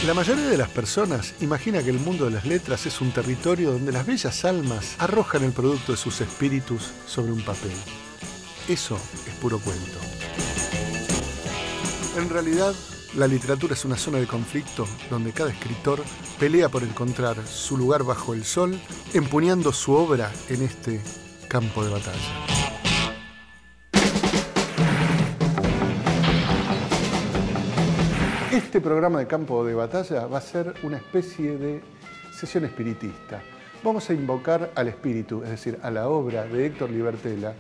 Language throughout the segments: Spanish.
La mayoría de las personas imagina que el mundo de las letras es un territorio donde las bellas almas arrojan el producto de sus espíritus sobre un papel. Eso es puro cuento. En realidad, la literatura es una zona de conflicto donde cada escritor pelea por encontrar su lugar bajo el sol, empuñando su obra en este campo de batalla. Este programa de Campo de Batalla va a ser una especie de sesión espiritista. Vamos a invocar al espíritu, es decir, a la obra de Héctor Libertela,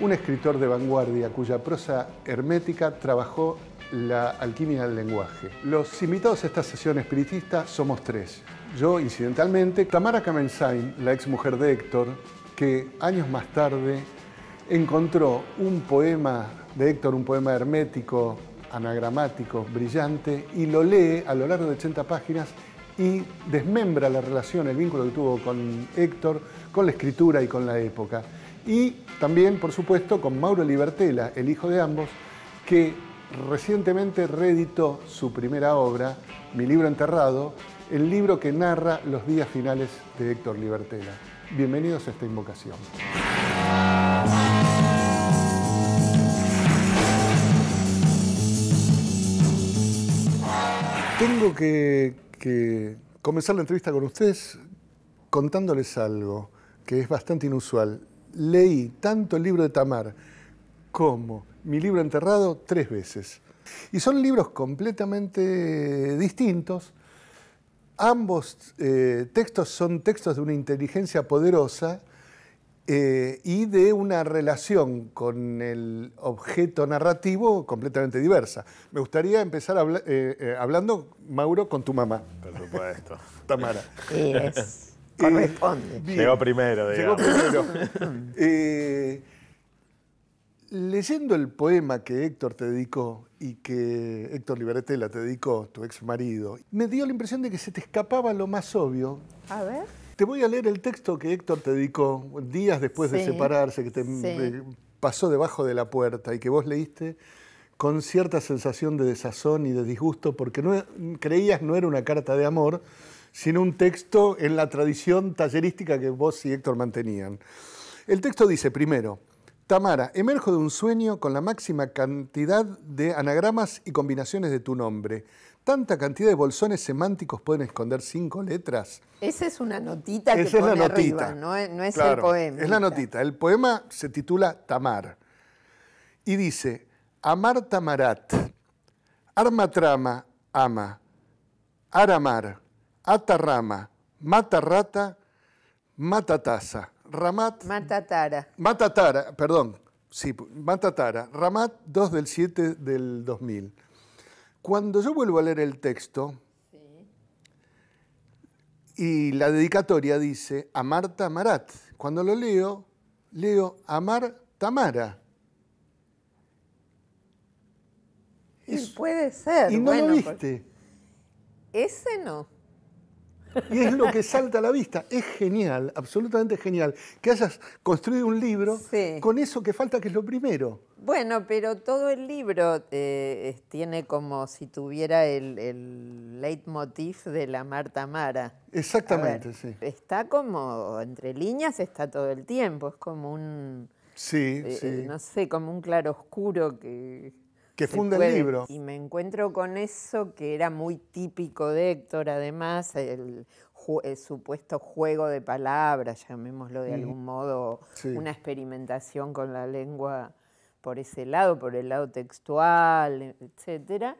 un escritor de vanguardia cuya prosa hermética trabajó la alquimia del lenguaje. Los invitados a esta sesión espiritista somos tres. Yo, incidentalmente, Tamara Kamensain, la exmujer de Héctor, que años más tarde encontró un poema de Héctor, un poema hermético, anagramático, brillante, y lo lee a lo largo de 80 páginas y desmembra la relación, el vínculo que tuvo con Héctor, con la escritura y con la época. Y también, por supuesto, con Mauro Libertela, el hijo de ambos, que recientemente reeditó su primera obra, Mi libro enterrado, el libro que narra los días finales de Héctor Libertela. Bienvenidos a esta invocación. Tengo que comenzar la entrevista con ustedes contándoles algo que es bastante inusual. Leí tanto el libro de Tamar como Mi libro enterrado 3 veces. Y son libros completamente distintos. Ambos textos son textos de una inteligencia poderosa y de una relación con el objeto narrativo completamente diversa. Me gustaría empezar hablando, Mauro, con tu mamá. Por supuesto. Tamara. Sí, corresponde. Llegó primero, digamos. Llegó primero. Leyendo el poema que Héctor te dedicó y que Héctor Libertela te dedicó, tu ex marido, me dio la impresión de que se te escapaba lo más obvio. A ver. Te voy a leer el texto que Héctor te dedicó días después de separarse, que te pasó debajo de la puerta y que vos leíste con cierta sensación de desazón y de disgusto porque creías no era una carta de amor, sino un texto en la tradición tallerística que vos y Héctor mantenían. El texto dice, primero, Tamara, emerjo de un sueño con la máxima cantidad de anagramas y combinaciones de tu nombre. ¿Tanta cantidad de bolsones semánticos pueden esconder 5 letras? Esa es una notita que Esa pone es la notita. arriba, no es Claro, el poema. es la notita. El poema se titula Tamar. Y dice, Amar Tamarat, Armatrama ama, Aramar, Atarrama, Matarrata, Matatasa, Ramat... Matatara, perdón. Sí, Matatara, Ramat 2 del 7 del 2000. Cuando yo vuelvo a leer el texto, y la dedicatoria dice Amar Tamarat. Cuando lo leo Amar Tamara. Y puede ser. Y no lo viste. Ese no. Y es lo que salta a la vista. Es genial, absolutamente genial, que hayas construido un libro con eso que falta, que es lo primero. Bueno, pero todo el libro tiene como si tuviera el leitmotiv de la Marta Mara. Exactamente, sí. Sí. Está como, entre líneas está todo el tiempo, es como un... Sí. No sé, como un claroscuro que funda el libro. Y me encuentro con eso que era muy típico de Héctor, además, el supuesto juego de palabras, llamémoslo de algún modo, una experimentación con la lengua por ese lado, por el lado textual, etcétera.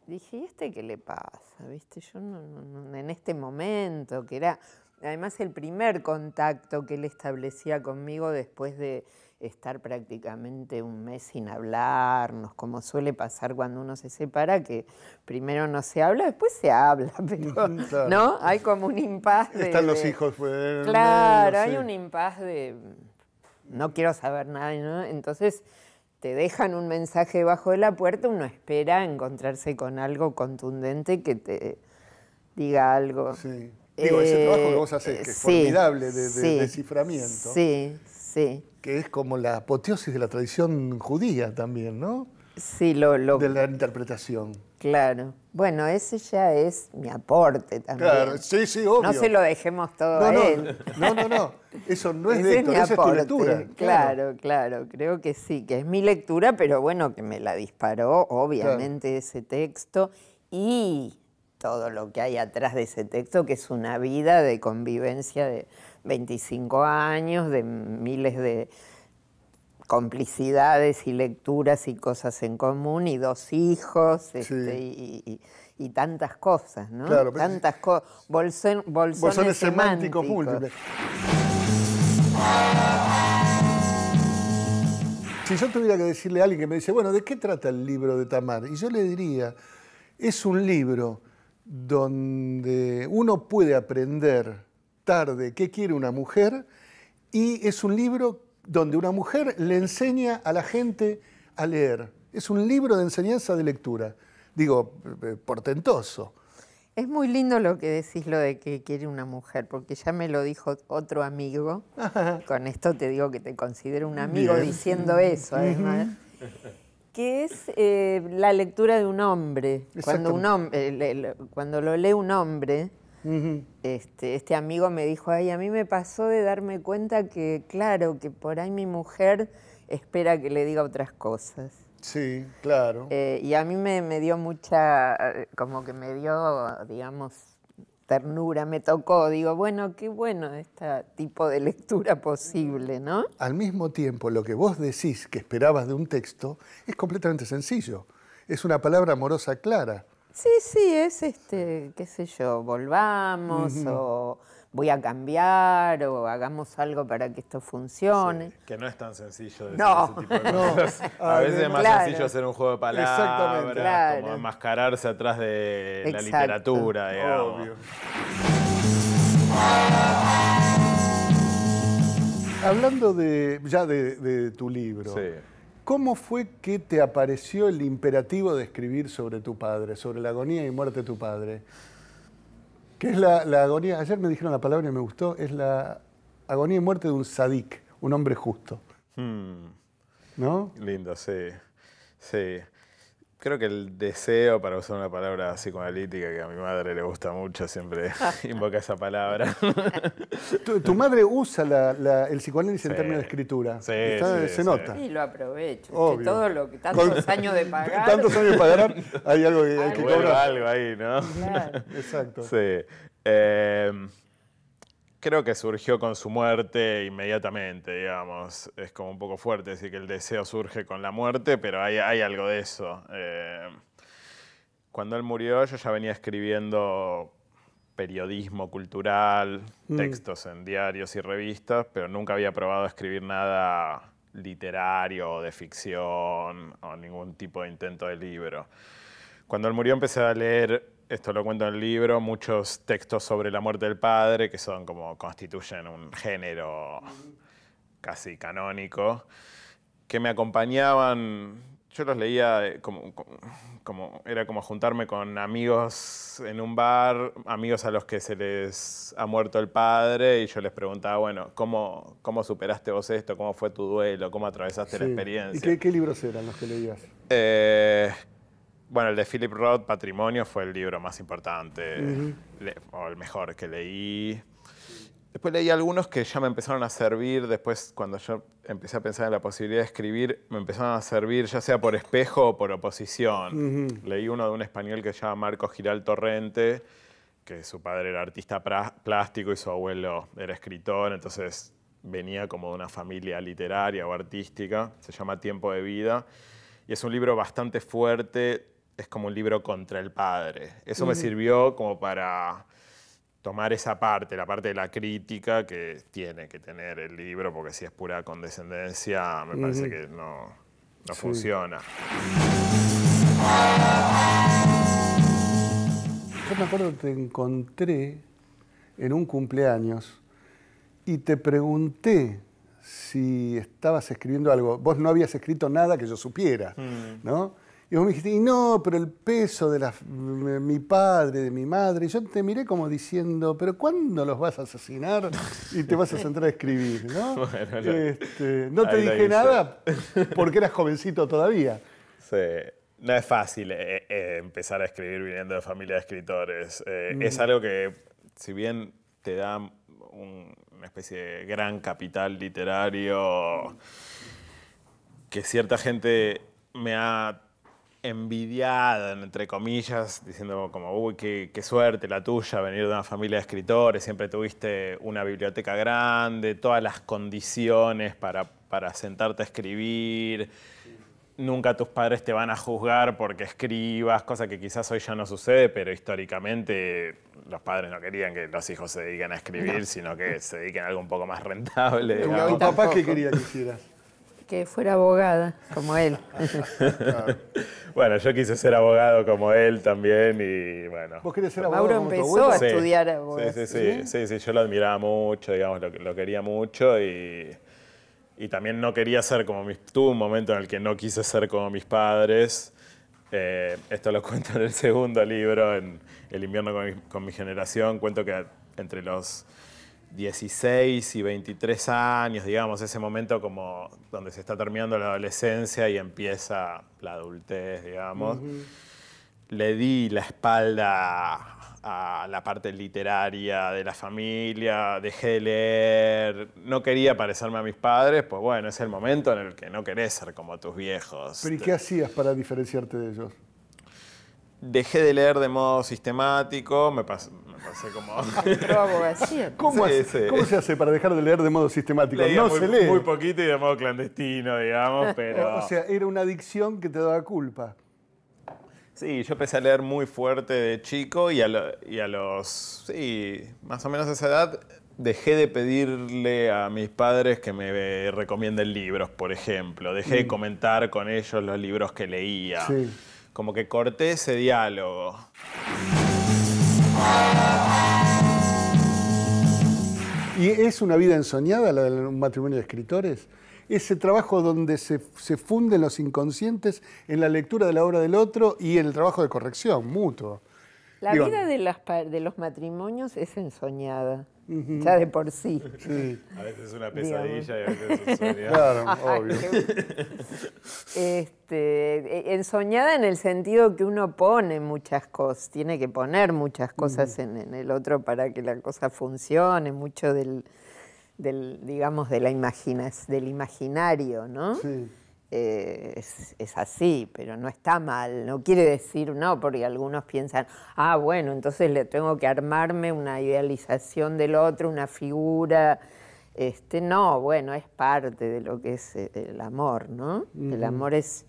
Dije, ¿y este qué le pasa? ¿Viste? Yo no, en este momento, que era además el primer contacto que él establecía conmigo después de estar prácticamente un mes sin hablarnos, como suele pasar cuando uno se separa, que primero no se habla, después se habla, pero claro. ¿No? Hay como un impas de... Están los hijos. Claro, hay un impas de... No quiero saber nada, ¿no? Entonces te dejan un mensaje debajo de la puerta, uno espera encontrarse con algo contundente que te diga algo. Sí. Digo, ese trabajo que vos haces, que es formidable de desciframiento. Sí. Que es como la apoteosis de la tradición judía también, ¿no? Sí, de la interpretación. Claro. Bueno, ese ya es mi aporte también. Claro, sí, obvio. No se lo dejemos todo a él. No. Eso no es Ese de Héctor, esa es tu lectura. Claro. Creo que sí, que es mi lectura, pero bueno, que me la disparó, obviamente, ese texto y todo lo que hay atrás de ese texto, que es una vida de convivencia de 25 años, de miles de complicidades y lecturas y cosas en común, y 2 hijos, y tantas cosas, ¿no? Claro, tantas cosas. Bolsones semánticos múltiples. Si yo tuviera que decirle a alguien que me dice, bueno, ¿de qué trata el libro de Tamar? Y yo le diría, es un libro donde uno puede aprender tarde qué quiere una mujer, y es un libro donde una mujer le enseña a la gente a leer. Es un libro de enseñanza de lectura. Digo, portentoso. Es muy lindo lo que decís, lo de que quiere una mujer, porque ya me lo dijo otro amigo. Con esto te digo que te considero un amigo diciendo eso, además. Que es la lectura de un hombre. Cuando lo lee un hombre, este amigo me dijo, ay, a mí me pasó de darme cuenta que, claro, que por ahí mi mujer espera que le diga otras cosas. Sí, claro. Y a mí me dio como que me dio, digamos, ternura, me tocó. Digo, bueno, qué bueno este tipo de lectura posible, ¿no? Al mismo tiempo, lo que vos decís que esperabas de un texto es completamente sencillo. Es una palabra amorosa clara. Sí, es qué sé yo, volvamos, o voy a cambiar, o hagamos algo para que esto funcione. Sí, que no es tan sencillo decir ese tipo de cosas. A veces es más sencillo hacer un juego de palabras, como enmascararse atrás de la literatura, digamos. Obvio. Hablando de tu libro, ¿cómo fue que te apareció el imperativo de escribir sobre tu padre, sobre la agonía y muerte de tu padre? ¿Qué es la agonía? Ayer me dijeron la palabra y me gustó. Es la agonía y muerte de un sadik, un hombre justo. ¿No? Lindo, sí. Creo que el deseo, para usar una palabra psicoanalítica que a mi madre le gusta mucho, siempre invoca esa palabra. Tu madre usa el psicoanálisis en términos de escritura. Se nota. Sí, lo aprovecho. Obvio. Que todo lo que tantos años de pagar. Tantos años de pagar, hay algo que hay que cobrar. Algo ahí, ¿no? Claro. Exacto. Sí. Creo que surgió con su muerte inmediatamente, digamos. Es como un poco fuerte decir que el deseo surge con la muerte, pero hay algo de eso. Cuando él murió, yo ya venía escribiendo periodismo cultural, textos en diarios y revistas, pero nunca había probado a escribir nada literario o de ficción o ningún tipo de intento de libro. Cuando él murió empecé a leer, esto lo cuento en el libro, muchos textos sobre la muerte del padre, que son como constituyen un género casi canónico, que me acompañaban. Yo los leía era como juntarme con amigos en un bar, amigos a los que se les ha muerto el padre, y yo les preguntaba, bueno, ¿cómo superaste vos esto? ¿Cómo fue tu duelo? ¿Cómo atravesaste la experiencia? ¿Y qué libros eran los que leías? Bueno, el de Philip Roth, Patrimonio, fue el libro más importante, o el mejor que leí. Después leí algunos que ya me empezaron a servir, después cuando yo empecé a pensar en la posibilidad de escribir, me empezaron a servir ya sea por espejo o por oposición. Leí uno de un español que se llama Marcos Giral Torrente, que su padre era artista plástico y su abuelo era escritor, entonces venía como de una familia literaria o artística, se llama Tiempo de Vida, y es un libro bastante fuerte, es como un libro contra el padre. Eso me sirvió como para tomar esa parte, la parte de la crítica que tiene que tener el libro, porque si es pura condescendencia, me parece que no funciona. Yo me acuerdo que te encontré en un cumpleaños y te pregunté si estabas escribiendo algo. Vos no habías escrito nada que yo supiera, ¿no? Y vos me dijiste, y no, pero el peso de mi padre, de mi madre. Y yo te miré como diciendo, pero ¿cuándo los vas a asesinar y te vas a sentar a escribir? ¿No? Bueno, No te dije nada porque eras jovencito todavía. Sí. No es fácil empezar a escribir viniendo de familia de escritores. Es algo que, si bien te da una especie de gran capital literario, que cierta gente me ha envidiado, entre comillas, diciendo como, uy, qué suerte la tuya venir de una familia de escritores, siempre tuviste una biblioteca grande, todas las condiciones para sentarte a escribir. Nunca tus padres te van a juzgar porque escribas, cosa que quizás hoy ya no sucede, pero históricamente los padres no querían que los hijos se dediquen a escribir, sino que se dediquen a algo un poco más rentable. ¿Tu papá qué quería que hicieras? Que fuera abogada, como él. Bueno, yo quise ser abogado como él también y bueno. ¿Vos querés ser abogado? Mauro empezó a estudiar abogado. Sí, yo lo admiraba mucho, digamos, lo quería mucho y también no quería ser como tuve un momento en el que no quise ser como mis padres. Esto lo cuento en el segundo libro, en El invierno con mi generación. Cuento que entre los 16 y 23 años, digamos, ese momento como donde se está terminando la adolescencia y empieza la adultez, digamos, le di la espalda a la parte literaria de la familia, dejé de leer, no quería parecerme a mis padres, pues bueno, es el momento en el que no querés ser como tus viejos. ¿Pero y qué hacías para diferenciarte de ellos? Dejé de leer de modo sistemático, me pasé como... ¿Cómo se hace para dejar de leer de modo sistemático? No se lee. Muy poquito y de modo clandestino, digamos, pero... O sea, era una adicción que te daba culpa. Sí, yo empecé a leer muy fuerte de chico y a los... Sí, más o menos a esa edad dejé de pedirle a mis padres que me recomienden libros, por ejemplo. Dejé de comentar con ellos los libros que leía. Sí. Como que corté ese diálogo. ¿Y es una vida ensoñada la de un matrimonio de escritores? Ese trabajo donde se funden los inconscientes en la lectura de la obra del otro y en el trabajo de corrección mutuo. La vida de los matrimonios es ensoñada, ya de por sí. Sí. A veces es una pesadilla y a veces es un sueño. Claro, obvio. Ensoñada en el sentido que uno pone muchas cosas, tiene que poner muchas cosas en el otro para que la cosa funcione, mucho digamos, del imaginario, ¿no? Sí. Es así, pero no está mal, no quiere decir, no, porque algunos piensan, bueno, entonces le tengo que armarme una idealización del otro, una figura, no, bueno, es parte de lo que es el amor, ¿no? El amor es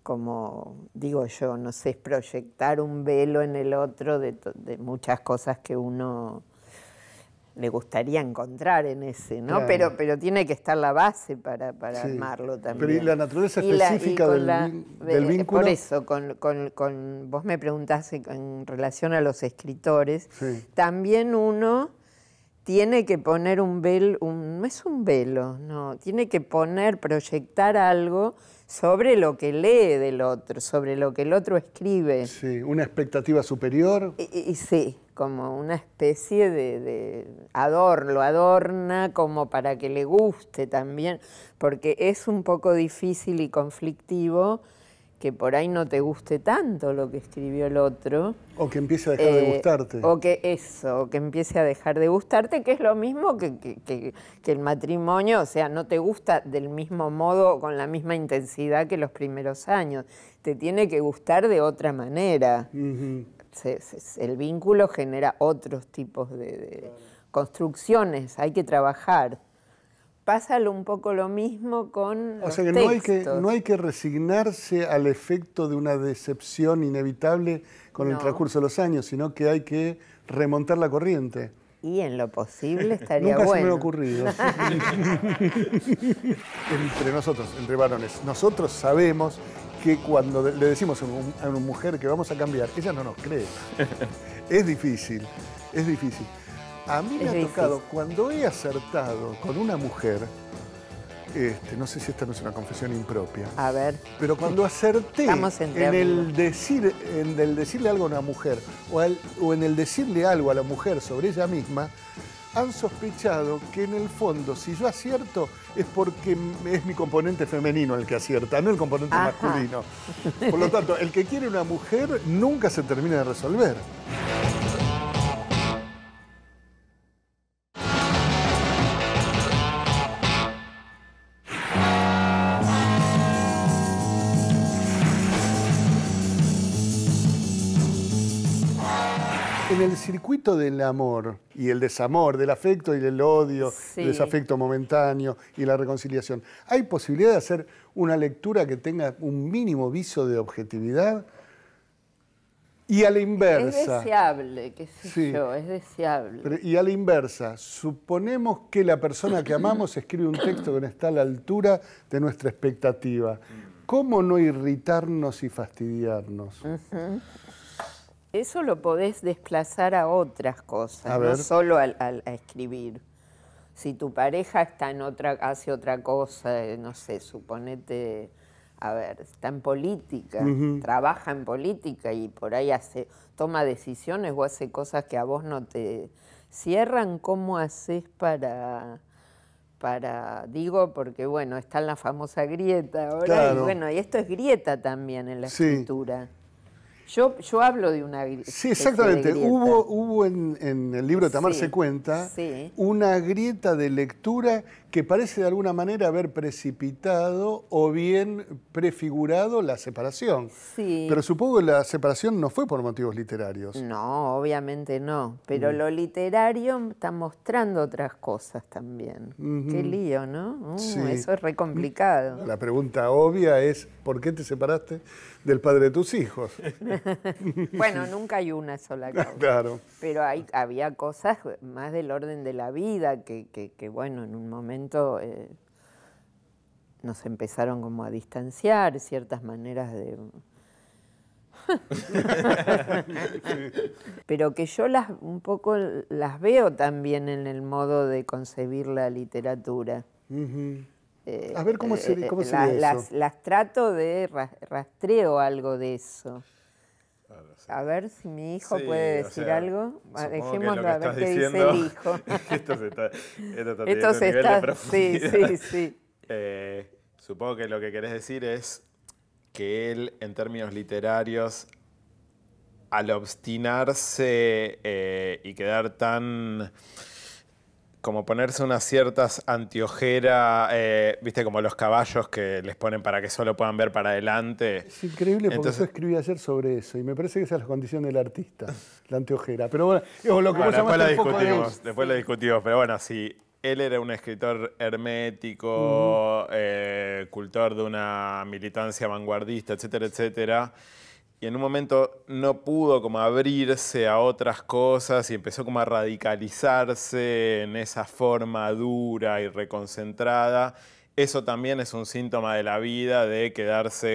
como, digo yo, no sé, es proyectar un velo en el otro de muchas cosas que uno le gustaría encontrar en ese, ¿no? Claro. Pero tiene que estar la base para armarlo también. Pero ¿y la naturaleza específica del vínculo? Por eso, vos me preguntás en relación a los escritores, también uno tiene que poner un velo, no es un velo, no, tiene que proyectar algo sobre lo que lee del otro, sobre lo que el otro escribe. Sí, una expectativa superior. Y sí, como una especie de lo adorna como para que le guste también, porque es un poco difícil y conflictivo que por ahí no te guste tanto lo que escribió el otro. O que empiece a dejar de gustarte. O que empiece a dejar de gustarte, que es lo mismo que el matrimonio, o sea, no te gusta del mismo modo, con la misma intensidad que los primeros años. Te tiene que gustar de otra manera. El vínculo genera otros tipos de construcciones, hay que trabajar. Pasa un poco lo mismo con los textos. No hay que resignarse al efecto de una decepción inevitable con el transcurso de los años, sino que hay que remontar la corriente. Y en lo posible estaría Nunca bueno. se me ha ocurrido. Entre nosotros, entre varones, nosotros sabemos que cuando le decimos a una mujer que vamos a cambiar, ella no nos cree. Es difícil, es difícil. A mí me ha tocado, cuando he acertado con una mujer, no sé si esta no es una confesión impropia. A ver. Pero cuando acerté en el decirle algo a una mujer o en el decirle algo a la mujer sobre ella misma, han sospechado que en el fondo, si yo acierto, es porque es mi componente femenino el que acierta, no el componente masculino. Por lo tanto, el que quiere una mujer nunca se termina de resolver. En el circuito del amor y el desamor, del afecto y del odio, el desafecto momentáneo y la reconciliación, ¿hay posibilidad de hacer una lectura que tenga un mínimo viso de objetividad? Y a la inversa... Es deseable, qué sé yo, es deseable. Y a la inversa, suponemos que la persona que amamos escribe un texto que no está a la altura de nuestra expectativa. ¿Cómo no irritarnos y fastidiarnos? Eso lo podés desplazar a otras cosas, no solo a escribir. Si tu pareja está hace otra cosa, no sé, suponete, a ver, está en política, trabaja en política y por ahí toma decisiones o hace cosas que a vos no te cierran, ¿cómo haces digo, porque bueno, está en la famosa grieta ahora, claro. Y bueno, y esto es grieta también en la escritura. Yo hablo de una grieta. Sí, exactamente. Hubo en el libro Tamar se cuenta una grieta de lectura que parece de alguna manera haber precipitado o bien prefigurado la separación. Sí. Pero supongo que la separación no fue por motivos literarios. No, obviamente no. Pero lo literario está mostrando otras cosas también. Qué lío, ¿no? Eso es re complicado. La pregunta obvia es, ¿por qué te separaste del padre de tus hijos? Bueno, nunca hay una sola causa. Claro. Pero había cosas más del orden de la vida que bueno, en un momento nos empezaron como a distanciar ciertas maneras de... Pero que yo un poco las veo también en el modo de concebir la literatura. A ver, ¿cómo sería eso? Las trato de rastreo algo de eso. A ver si mi hijo puede decir algo. Dejémoslo a ver qué dice el hijo. Esto se está sí. Supongo que lo que querés decir es que él, en términos literarios, al obstinarse y quedar tan... como ponerse unas ciertas anteojeras, viste, como los caballos que les ponen para que solo puedan ver para adelante. Es increíble porque yo escribí ayer sobre eso y me parece que esa es la condición del artista, la anteojera. Pero bueno, lo que vos llamaste el foco de... Después lo discutimos, pero bueno, si él era un escritor hermético, cultor de una militancia vanguardista, etcétera, etcétera, y en un momento no pudo como abrirse a otras cosas y empezó como a radicalizarse en esa forma dura y reconcentrada. Eso también es un síntoma de la vida, de quedarse,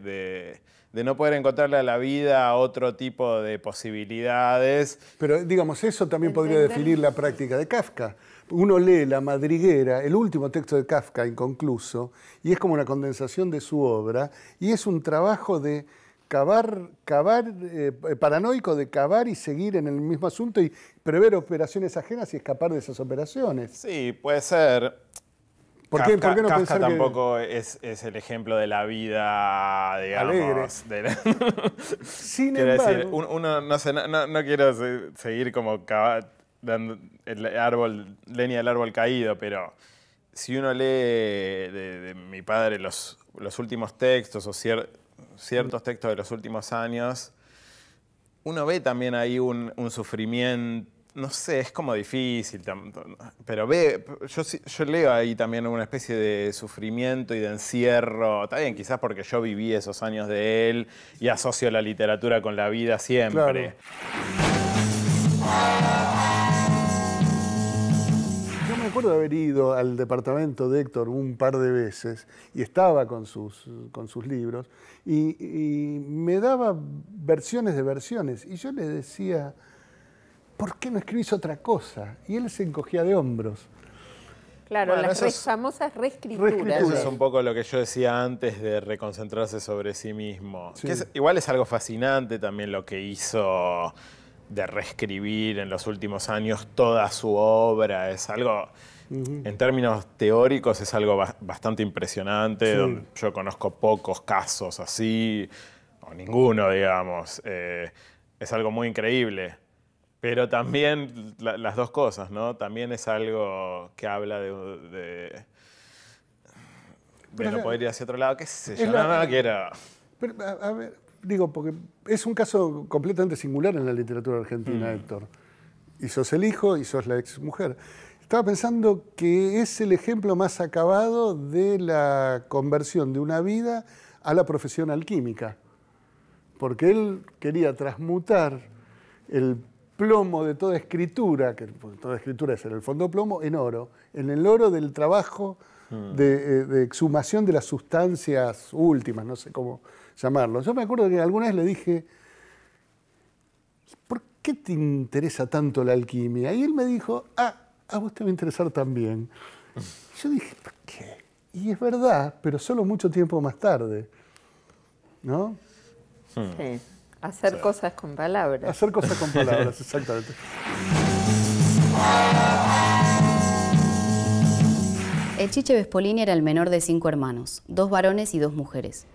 de no poder encontrarle a la vida otro tipo de posibilidades. Pero digamos, eso también podría definir la práctica de Kafka. Uno lee La Madriguera, el último texto de Kafka inconcluso, y es como una condensación de su obra, y es un trabajo de... paranoico de cavar y seguir en el mismo asunto y prever operaciones ajenas y escapar de esas operaciones. Sí, puede ser. ¿Por qué no Kafka pensar tampoco es el ejemplo de la vida, digamos... alegre. Sin quiero embargo... decir, uno no quiero seguir como dando leña del árbol caído, pero si uno lee de mi padre los últimos textos o ciertos textos de los últimos años, uno ve también ahí un sufrimiento, no sé, es como difícil, pero yo leo ahí también una especie de sufrimiento y de encierro, está bien, quizás porque yo viví esos años de él y asocio la literatura con la vida siempre. Claro. Yo me acuerdo de haber ido al departamento de Héctor un par de veces y estaba con sus libros y me daba versiones de versiones y yo le decía, ¿por qué no escribís otra cosa? Y él se encogía de hombros. Claro, bueno, las famosas reescrituras. Eso es un poco lo que yo decía antes de reconcentrarse sobre sí mismo. Sí. Que igual es algo fascinante también lo que hizo de reescribir en los últimos años toda su obra. Es algo, en términos teóricos, es algo bastante impresionante, Sí. donde yo conozco pocos casos así, o ninguno, digamos. Es algo muy increíble. Pero también las dos cosas, ¿no? También es algo que habla de no poder ir hacia otro lado, qué sé yo, no quiero... Pero, a ver, digo, porque es un caso completamente singular en la literatura argentina, Héctor. Y sos el hijo y sos la exmujer. Estaba pensando que es el ejemplo más acabado de la conversión de una vida a la profesión alquímica. Porque él quería transmutar el plomo de toda escritura, que toda escritura es en el fondo plomo, en oro. En el oro del trabajo de exhumación de las sustancias últimas, no sé cómo llamarlo. Yo me acuerdo que alguna vez le dije, ¿por qué te interesa tanto la alquimia? Y él me dijo, a vos te va a interesar también. Yo dije, ¿por qué? Y es verdad, pero solo mucho tiempo más tarde, ¿no? Sí. Hacer cosas con palabras. Hacer cosas con palabras, exactamente. El Chiche Vespolini era el menor de 5 hermanos, 2 varones y 2 mujeres.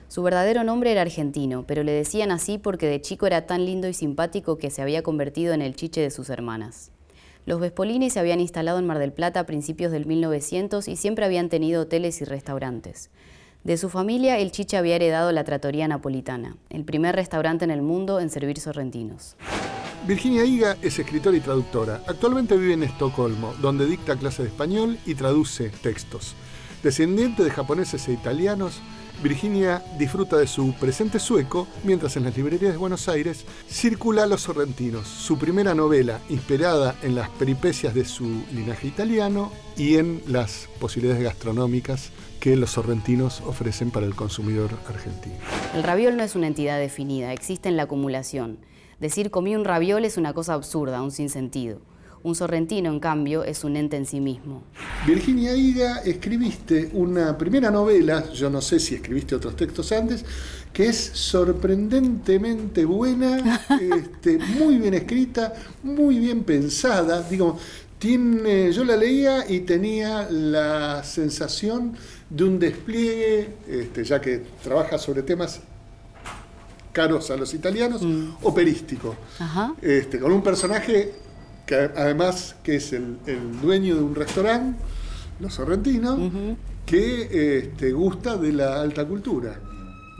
Su verdadero nombre era argentino, pero le decían así porque de chico era tan lindo y simpático que se había convertido en el chiche de sus hermanas. Los Vespolini se habían instalado en Mar del Plata a principios del 1900 y siempre habían tenido hoteles y restaurantes. De su familia, el Chiche había heredado la Trattoria Napolitana, el primer restaurante en el mundo en servir sorrentinos. Virginia Higa es escritora y traductora. Actualmente vive en Estocolmo, donde dicta clases de español y traduce textos. Descendiente de japoneses e italianos, Virginia disfruta de su presente sueco, mientras en las librerías de Buenos Aires circula Los Sorrentinos, su primera novela inspirada en las peripecias de su linaje italiano y en las posibilidades gastronómicas que los sorrentinos ofrecen para el consumidor argentino. El raviol no es una entidad definida, existe en la acumulación. Decir comí un raviol es una cosa absurda, un sinsentido. Un sorrentino, en cambio, es un ente en sí mismo. Virginia Higa, escribiste una primera novela, yo no sé si escribiste otros textos antes, que es sorprendentemente buena, muy bien escrita, muy bien pensada. Digo, yo la leía y tenía la sensación de un despliegue, ya que trabaja sobre temas caros a los italianos, operístico. Ajá. Con un personaje que además que es el dueño de un restaurante, Los Sorrentinos, que gusta de la alta cultura,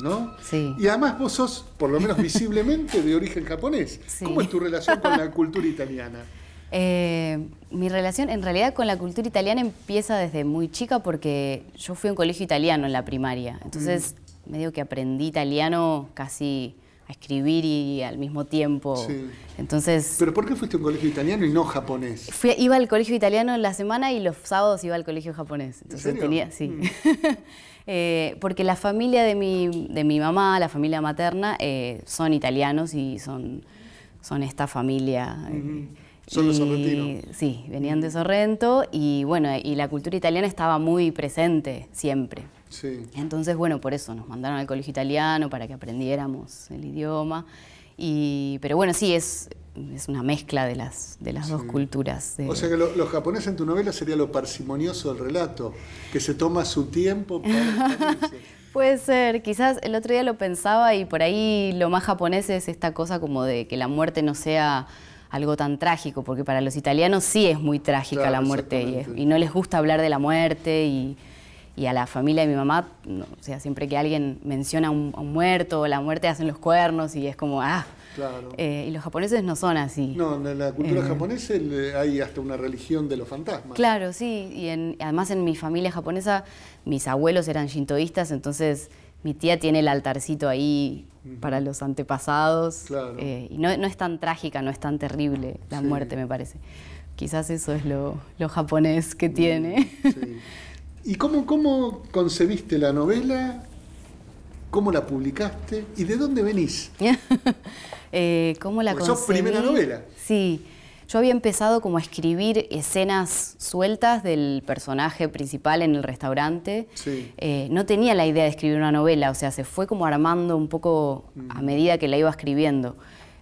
¿no? Sí. Y además vos sos, por lo menos visiblemente, de origen japonés. Sí. ¿Cómo es tu relación con la cultura italiana? Mi relación en realidad con la cultura italiana empieza desde muy chica porque yo fui a un colegio italiano en la primaria. Entonces, medio que aprendí italiano casi a escribir y al mismo tiempo. Sí. Entonces, ¿pero por qué fuiste a un colegio italiano y no japonés? Iba al colegio italiano en la semana y los sábados iba al colegio japonés. Entonces ¿en serio? sí. Porque la familia de mi mamá, la familia materna, son italianos y son esta familia. Son los sorrentinos. Sí, venían de Sorrento y bueno, y la cultura italiana estaba muy presente siempre. Sí. Entonces, bueno, por eso nos mandaron al colegio italiano para que aprendiéramos el idioma. Pero bueno, sí, es una mezcla de las dos culturas. O sea que lo japonés en tu novela sería lo parsimonioso del relato, que se toma su tiempo para Puede ser, quizás el otro día lo pensaba y por ahí lo más japonés es esta cosa como de que la muerte no sea algo tan trágico, porque para los italianos sí es muy trágica, claro, la muerte y no les gusta hablar de la muerte y a la familia de mi mamá, no, o sea, siempre que alguien menciona a un muerto o la muerte hacen los cuernos y es como, claro. Y los japoneses no son así. No, en la cultura japonesa hay hasta una religión de los fantasmas. Claro, sí, y además en mi familia japonesa mis abuelos eran shintoístas, entonces mi tía tiene el altarcito ahí para los antepasados. Claro. Y no es tan trágica, no es tan terrible la muerte, me parece. Quizás eso es lo japonés que tiene. Sí. ¿Y cómo concebiste la novela? ¿Cómo la publicaste? ¿Y de dónde venís? ¿Cómo la concebí? ¿Sos primera novela? Sí. Yo había empezado como a escribir escenas sueltas del personaje principal en el restaurante. Sí. No tenía la idea de escribir una novela, o sea, se fue como armando un poco a medida que la iba escribiendo.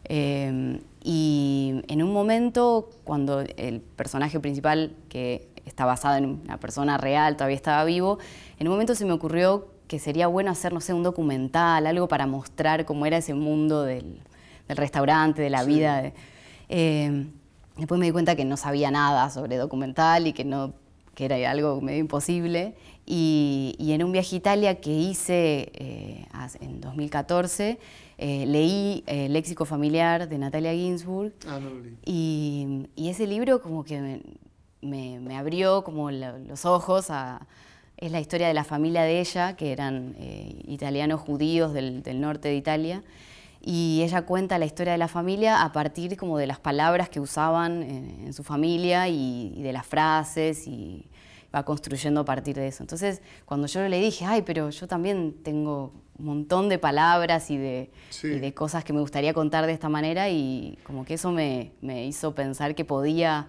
Y en un momento, cuando el personaje principal, que está basado en una persona real, todavía estaba vivo, en un momento se me ocurrió que sería bueno hacer, no sé, un documental, algo para mostrar cómo era ese mundo del restaurante, de la vida. Después me di cuenta que no sabía nada sobre documental y que era algo medio imposible. Y en un viaje a Italia que hice en 2014, leí Léxico Familiar de Natalia Ginzburg. Ah, no lo leí. Y ese libro como que me abrió como los ojos a... Es la historia de la familia de ella, que eran italianos judíos del norte de Italia. Y ella cuenta la historia de la familia a partir como de las palabras que usaban en su familia y de las frases, y va construyendo a partir de eso. Entonces, cuando yo le dije, ay, pero yo también tengo un montón de palabras y de cosas que me gustaría contar de esta manera, y como que eso me hizo pensar que podía,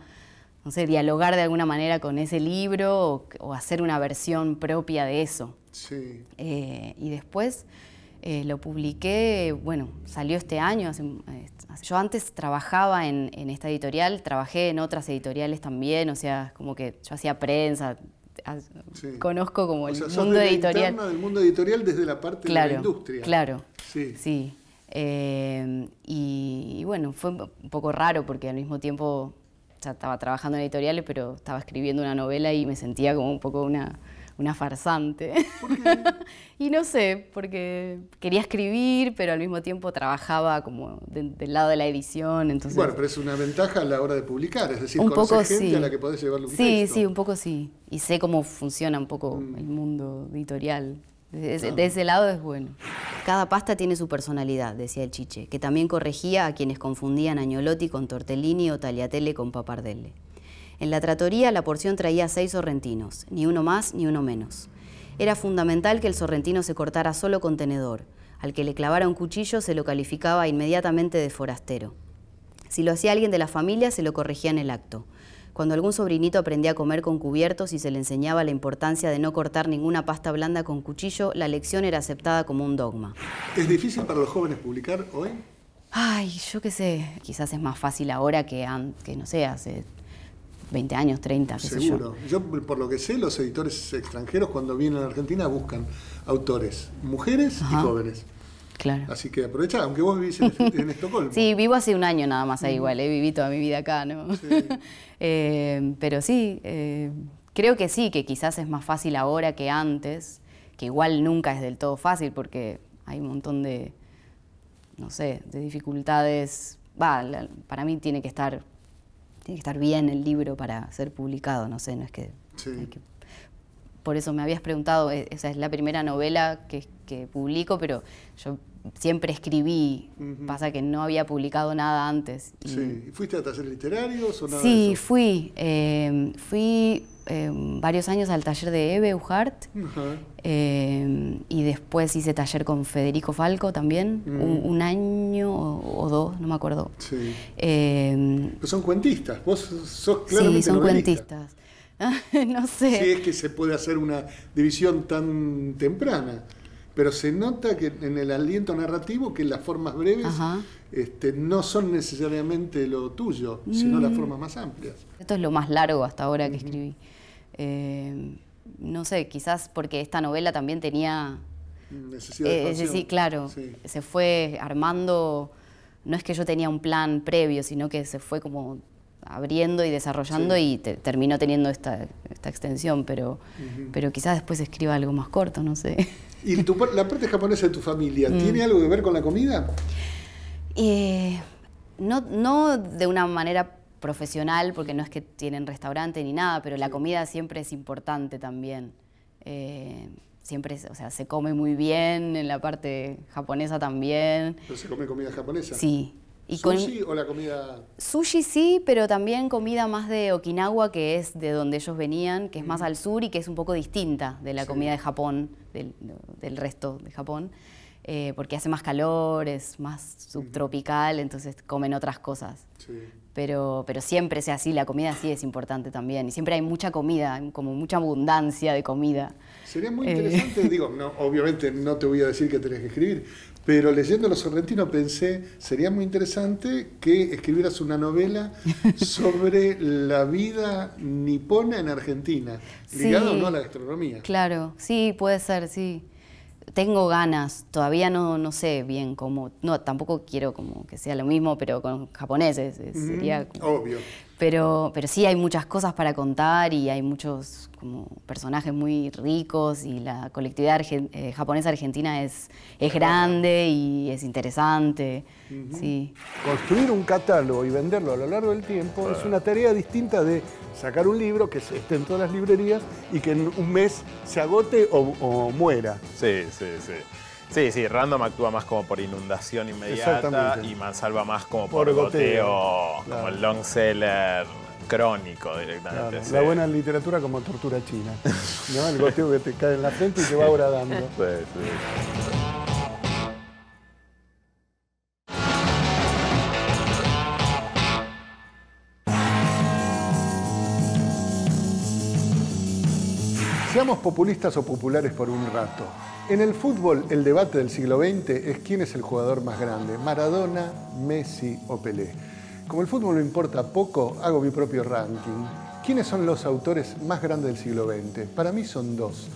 no sé, dialogar de alguna manera con ese libro o hacer una versión propia de eso. Sí. Y después lo publiqué, bueno, salió este año. Yo antes trabajaba en esta editorial, trabajé en otras editoriales también, o sea, como que yo hacía prensa, conozco como el mundo editorial. Interna del mundo editorial desde la parte de la industria. Claro, sí. Y bueno, fue un poco raro porque al mismo tiempo ya estaba trabajando en editoriales, pero estaba escribiendo una novela y me sentía como un poco una farsante. ¿Por qué? Y no sé, porque quería escribir, pero al mismo tiempo trabajaba como del lado de la edición. Entonces, bueno, pero es una ventaja a la hora de publicar, es decir, un poco conocer gente sí. a la que podés llevarle un texto. Sí, un poco sí. Y sé cómo funciona un poco el mundo editorial. De ese lado es bueno. Cada pasta tiene su personalidad, decía el Chiche, que también corregía a quienes confundían agnolotti con tortellini o tagliatelle con pappardelle. En la trattoria la porción traía 6 sorrentinos, ni uno más ni uno menos. Era fundamental que el sorrentino se cortara solo con tenedor. Al que le clavara un cuchillo se lo calificaba inmediatamente de forastero. Si lo hacía alguien de la familia, se lo corregía en el acto. Cuando algún sobrinito aprendía a comer con cubiertos y se le enseñaba la importancia de no cortar ninguna pasta blanda con cuchillo, la lección era aceptada como un dogma. ¿Es difícil para los jóvenes publicar hoy? Ay, yo qué sé, quizás es más fácil ahora que no sé, hace 20 años, 30, qué sé yo. Seguro. Yo, por lo que sé, los editores extranjeros cuando vienen a la Argentina buscan autores, mujeres y jóvenes. Claro. Así que aprovecha, aunque vos vivís en Estocolmo. Sí, vivo hace un año nada más ahí igual, viví toda mi vida acá, ¿no? Sí. Pero sí, creo que sí, que quizás es más fácil ahora que antes, que igual nunca es del todo fácil porque hay un montón de, no sé, de dificultades. Para mí tiene que estar bien el libro para ser publicado, no sé, no es que... Sí. Por eso me habías preguntado, esa es la primera novela que publico, pero yo siempre escribí, pasa que no había publicado nada antes. Sí. ¿Fuiste a talleres literarios o nada Sí, de eso? fui varios años al taller de Eve Uhart, y después hice taller con Federico Falco también, un año o 2, no me acuerdo. Sí. Pero son cuentistas, vos sos claramente Sí, son novelista. Cuentistas. No sé. Sí, es que se puede hacer una división tan temprana, pero se nota que en el aliento narrativo que las formas breves no son necesariamente lo tuyo, sino las formas más amplias. Esto es lo más largo hasta ahora que escribí. No sé, quizás porque esta novela también tenía... Necesidad de expansión. Sí, claro. Sí. Se fue armando... No es que yo tenía un plan previo, sino que se fue como abriendo y desarrollando y terminó teniendo esta extensión, pero quizás después escriba algo más corto, no sé. ¿Y la parte japonesa de tu familia tiene algo que ver con la comida? No de una manera profesional, porque no es que tienen restaurante ni nada, pero la comida siempre es importante también. Siempre, o sea, se come muy bien, en la parte japonesa también. ¿Pero se come comida japonesa? Sí. ¿Y ¿Sushi o la comida...? Sushi sí, pero también comida más de Okinawa, que es de donde ellos venían, que es más al sur y que es un poco distinta de la comida de Japón, del resto de Japón, porque hace más calor, es más subtropical, entonces comen otras cosas. Sí. Pero siempre sea así, la comida sí es importante también, y siempre hay mucha comida, como mucha abundancia de comida. Sería muy interesante, digo, no, obviamente no te voy a decir que tenés que escribir, Pero leyendo Los Sorrentinos pensé, sería muy interesante que escribieras una novela sobre la vida nipona en Argentina, ligada o no a la gastronomía. Claro, sí, puede ser, sí. Tengo ganas, todavía no sé bien cómo, no, tampoco quiero como que sea lo mismo, pero con japoneses sería como, obvio. Pero sí hay muchas cosas para contar y hay muchos como personajes muy ricos y la colectividad japonesa argentina es grande y es interesante. Sí. Construir un catálogo y venderlo a lo largo del tiempo es una tarea distinta de sacar un libro que esté en todas las librerías y que en un mes se agote o muera. Sí. Sí, Random actúa más como por inundación inmediata y Mansalva más como por goteo, claro. como el long seller crónico directamente. Claro, sí. La buena literatura como tortura china, ¿no? El goteo que te cae en la frente y te va horadando. Sí. Seamos populistas o populares por un rato. En el fútbol, el debate del siglo XX es quién es el jugador más grande, Maradona, Messi o Pelé. Como el fútbol me importa poco, hago mi propio ranking. ¿Quiénes son los autores más grandes del siglo XX? Para mí son dos,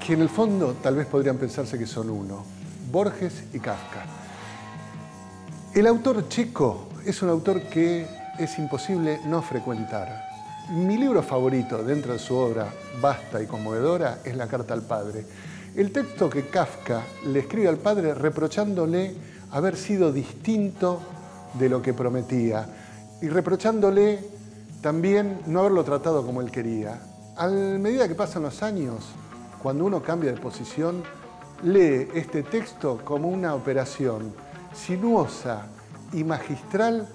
que en el fondo tal vez podrían pensarse que son uno, Borges y Kafka. El autor checo es un autor que es imposible no frecuentar. Mi libro favorito dentro de su obra vasta y conmovedora es La carta al padre. El texto que Kafka le escribe al padre reprochándole haber sido distinto de lo que prometía y reprochándole también no haberlo tratado como él quería. A medida que pasan los años, cuando uno cambia de posición, lee este texto como una operación sinuosa y magistral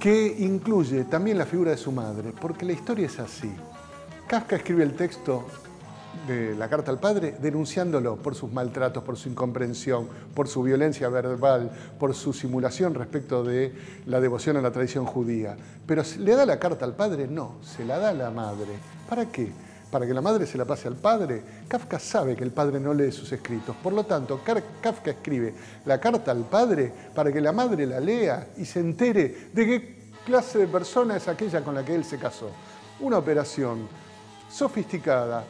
que incluye también la figura de su madre, porque la historia es así. Kafka escribe el texto de La carta al padre denunciándolo por sus maltratos, por su incomprensión, por su violencia verbal, por su simulación respecto de la devoción a la tradición judía. Pero ¿le da la carta al padre? No, se la da a la madre. ¿Para qué? ¿Para que la madre se la pase al padre? Kafka sabe que el padre no lee sus escritos. Por lo tanto, Kafka escribe la carta al padre para que la madre la lea y se entere de qué clase de persona es aquella con la que él se casó. Una operación sofisticada,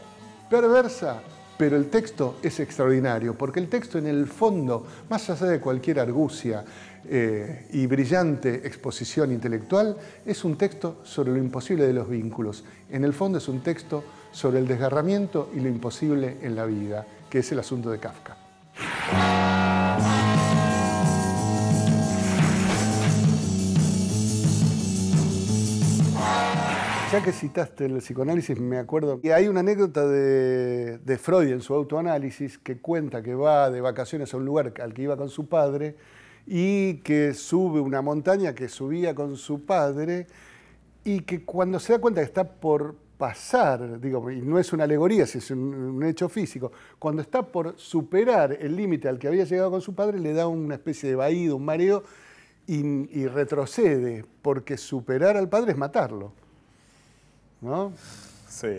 perversa, pero el texto es extraordinario, porque el texto en el fondo, más allá de cualquier argucia y brillante exposición intelectual, es un texto sobre lo imposible de los vínculos. En el fondo es un texto sobre el desgarramiento y lo imposible en la vida, que es el asunto de Kafka. Ya que citaste el psicoanálisis, me acuerdo que hay una anécdota de Freud en su autoanálisis que cuenta que va de vacaciones a un lugar al que iba con su padre y que sube una montaña que subía con su padre y que cuando se da cuenta que está por pasar, digo, y no es una alegoría, es un hecho físico, cuando está por superar el límite al que había llegado con su padre, le da una especie de vaído, un mareo y retrocede, porque superar al padre es matarlo. ¿No? Sí.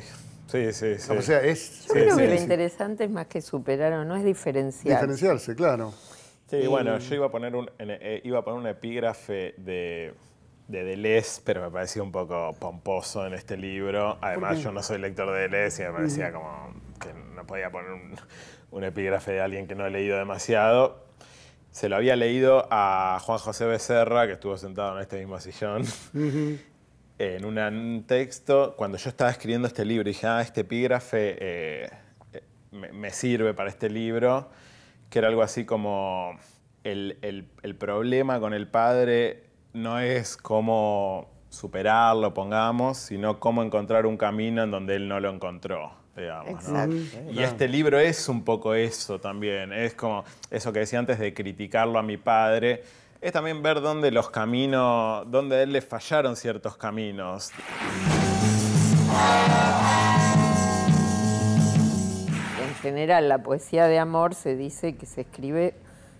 O sea, Yo creo que lo interesante es más que superar o no, es diferenciarse. Diferenciarse, claro. Sí, bueno, yo iba a poner un epígrafe de Deleuze, pero me parecía un poco pomposo en este libro. Además, yo no soy lector de Deleuze y me parecía como que no podía poner un epígrafe de alguien que no he leído demasiado. Se lo había leído a Juan José Becerra, que estuvo sentado en este mismo sillón. En un texto, cuando yo estaba escribiendo este libro, dije, este epígrafe me sirve para este libro, que era algo así como el problema con el padre no es cómo superarlo, pongamos, sino cómo encontrar un camino en donde él no lo encontró, digamos. Exacto. ¿No? Y este libro es un poco eso también, es como eso que decía antes de criticarlo a mi padre. Es también ver dónde los caminos, dónde a él le fallaron ciertos caminos. En general, la poesía de amor se dice que se escribe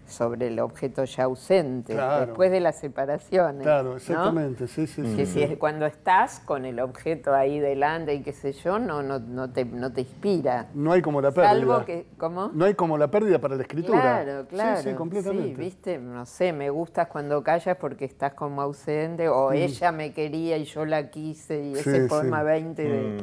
sobre el objeto ya ausente, Claro. después de las separaciones. Claro, ¿no? exactamente, sí. Que si es cuando estás con el objeto ahí delante y qué sé yo, no te inspira. No hay como la pérdida. Salvo que, ¿cómo? No hay como la pérdida para la escritura. Claro. Sí, completamente. Sí, viste, no sé, me gustas cuando callas porque estás como ausente, o ella me quería y yo la quise, y ese poema 20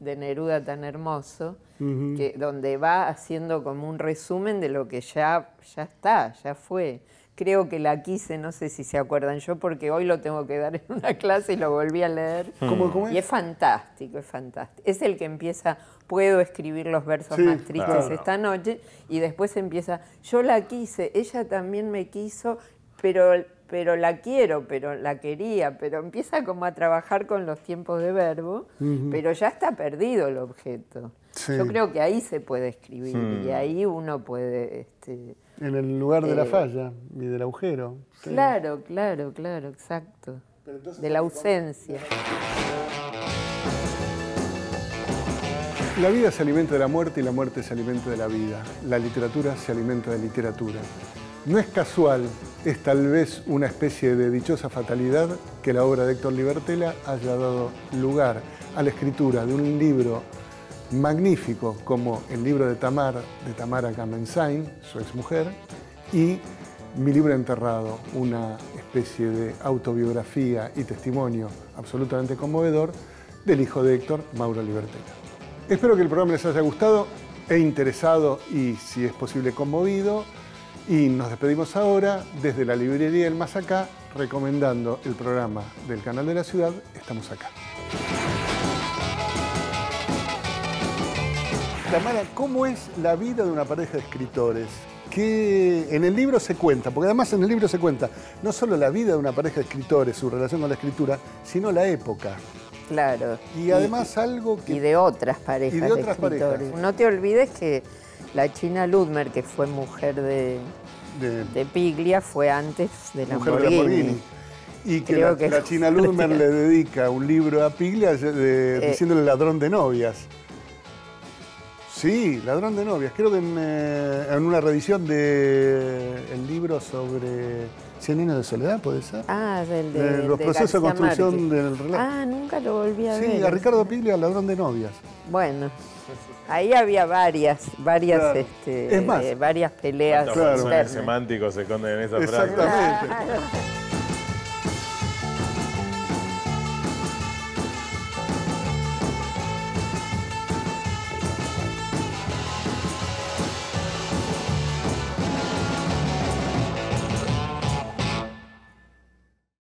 de Neruda tan hermoso, que, donde va haciendo como un resumen de lo que ya está, ya fue. Creo que la quise, no sé si se acuerdan yo, porque hoy lo tengo que dar en una clase y lo volví a leer. ¿Cómo es? Y es fantástico, es fantástico. Es el que empieza, puedo escribir los versos más tristes esta noche, y después empieza, yo la quise, ella también me quiso, pero la quiero, pero la quería, pero empieza como a trabajar con los tiempos de verbo, pero ya está perdido el objeto. Sí. Yo creo que ahí se puede escribir y ahí uno puede... en el lugar de la falla y del agujero. Sí. Claro, exacto. De la ausencia. La vida se alimenta de la muerte y la muerte se alimenta de la vida. La literatura se alimenta de literatura. No es casual, es tal vez una especie de dichosa fatalidad que la obra de Héctor Libertela haya dado lugar a la escritura de un libro magnífico como el libro de Tamara Kamensain, su exmujer, y Mi libro enterrado, una especie de autobiografía y testimonio absolutamente conmovedor del hijo de Héctor, Mauro Libertela. Espero que el programa les haya gustado e interesado y, si es posible, conmovido. Y nos despedimos ahora desde la librería El Más Acá, recomendando el programa del Canal de la Ciudad, Estamos Acá. Tamara, ¿cómo es la vida de una pareja de escritores? Que en el libro se cuenta, porque además en el libro se cuenta no solo la vida de una pareja de escritores, su relación con la escritura, sino la época. Claro. Y además algo que... Y de otras parejas de escritores. No te olvides que la China Ludmer, que fue mujer de Piglia, fue antes de Lamborghini. Y que la China Ludmer le dedica un libro a Piglia diciéndole ladrón de novias. Sí, ladrón de novias. Creo que en una reedición del libro sobre 100 años de soledad, ¿puede ser? Ah, los procesos de construcción del relato. Ah, nunca lo volví a ver. Sí, a Ricardo Piglia, ladrón de novias. Bueno, ahí había varias claro. Es más, varias peleas. Claro. Semánticos se esconden en esa frase. Exactamente. Claro.